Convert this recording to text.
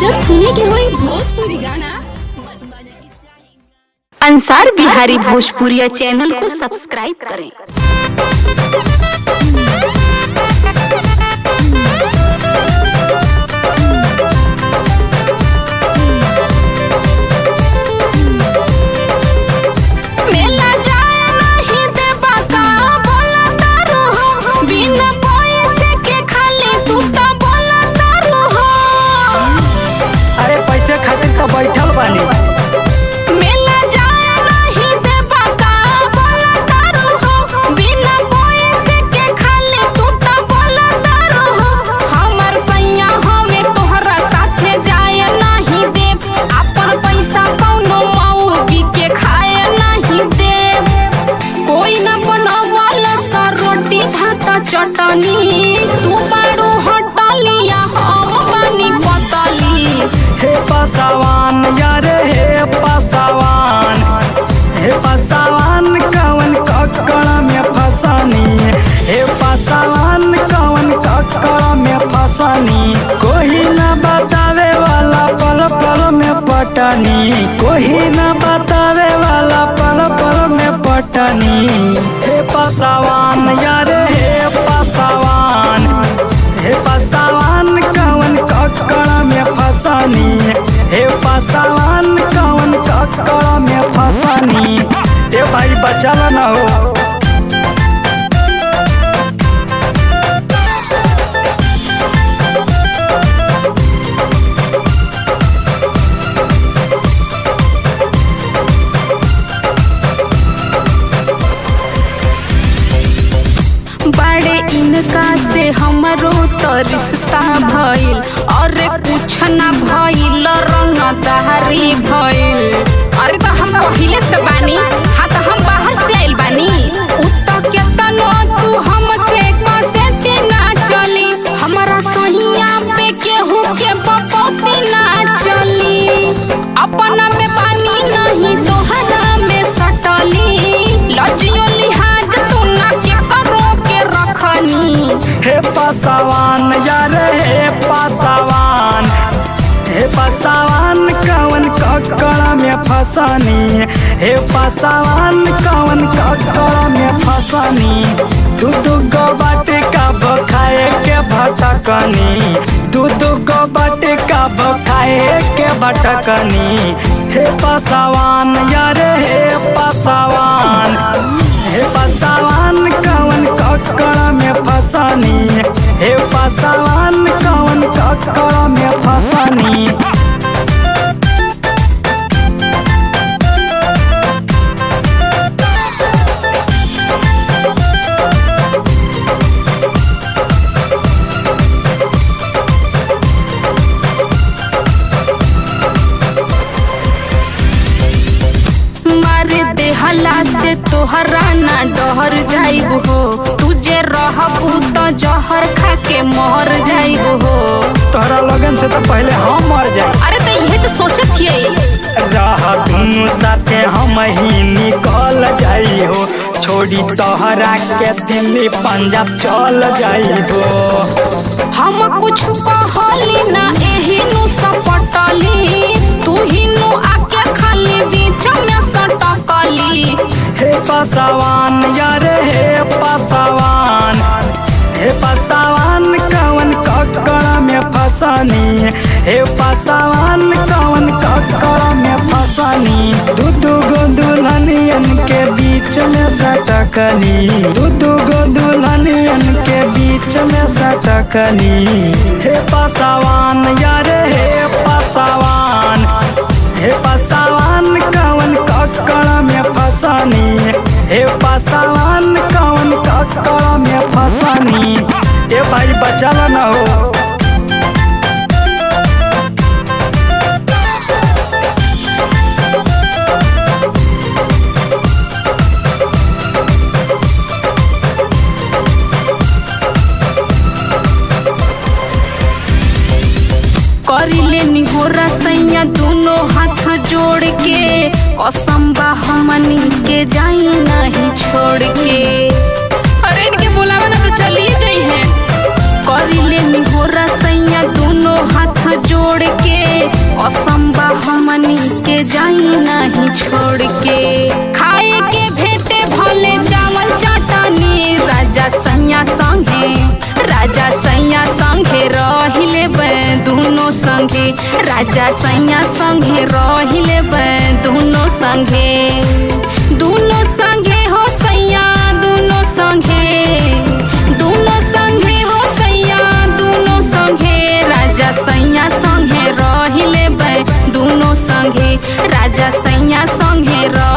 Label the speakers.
Speaker 1: जब सुने के होई भोजपुरी गाना बस बजे के चाही।
Speaker 2: अंसार बिहारी भोजपुरिया चैनल को सब्सक्राइब करें।
Speaker 3: बैठल बानी
Speaker 2: मेला जाए नहीं देबा का बोला तारू हो, बिना पैसे के खाली तू तो बोला तारू हो। हमर सैया हमें तोहरा साथे जाए नहीं देब, अपन पैसा कौनो मौगी के खाए नहीं देब। कोई न बनावल सा रोटी भात चटनी, तू बारू हटलिया हम बानी पतली।
Speaker 3: हे पासवान यारे हे पासवान, हे पासवान कवन ककड़ में फसानी, हे पासवान कवन ककड़ में फसानी। कोई न बतावे वाला पल पल में पटनी, कोई न बतावे वाला पल पल में पटनी। हे पासवान यारे हे पासवान, हे पासवान कवन ककड़ में फसानी, हे पासवान कवन ककड़ में फसानी। ए भाई बचल न हो।
Speaker 2: बड़े इनका से हमरो तो रिश्ता भइल, और कुछ ना भइल रंगदारी भइल। अरे तो हम पहिले से बानी, हाँ तो हम बाहर से आइल बानी। उत केतनो तू हमसे कसे ना चली, हमारा सोहिया पे केहू के बपौती ना चली। अपना में पानी नहीं तोहरा में सटली, लजियो लिहाज तू ना के करो के रखनी।
Speaker 3: हे पासवान यारे हे पासवान, हे पासवान कवन ककड़ में फसानी, हे पासवान कवन ककड़ में फसानी। दूध गो बाटे का खाए के भटकनी, दूध गो बाटे का खाए के भटकनी। हे पासवान यारे हे पासवान, हे पासवान कवन ककड़ में फसानी, हे पासवान कवन ककड़ में फसानी।
Speaker 2: हला से तोहरा ना डहर जाइब हो, तुझे रहबू तो जहर खा के मर जाइब हो।
Speaker 3: तोहरा लगन से तो पहले हम मर जाए।
Speaker 2: अरे तो यही तो सोचत हिए,
Speaker 3: रह दुनू साथे हम ही निकल जाई हो, छोड़ी तोहरा के दिल्ली पंजाब चल जाई हो।
Speaker 2: हम कुछ कहली ना एही नु सपटली, तू ही नु आके खाली बीच में सटकली।
Speaker 3: हे पासवान यारे हे पासवान, हे पासवान कवन ककड़ में फसानी, हे पासवान कवन ककड़ में फसानी। दूध गो दुल्हनियन के बीच में सटकनी, दूध गो दुल्हनियन के बीच में सटकनी। हे पासवान यारे हे पासवान, हे पासवान कवन ककड़ में फसानी, हे पासवान कवन ककड़ में फसानी। ए भाई बचल न हो।
Speaker 2: करिले निहोरा सैया दोनों हाथ जोड़ के, कसम बा हमनी के जाई नहीं छोड़ के। अरे इनके बुलावा ना तो चलिए जाई है। करिले निहोरा सैया दोनों हाथ जोड़ के, कसम बा हमनी के जाई नहीं छोड़ के। खाए के भेटे भले चावल चटनी राजा सैया संगे, राजा सैया संगे रहिले बे दुनो संगे, राजा सैया संगे रहिले बे दुनो संगे, दुनो संगे हो सैया दुनो संगे, दुनो संगे हो सैया दुनो संगे, राजा सैया संगे रहिले बे दुनो संगे, राजा सैया संगे रह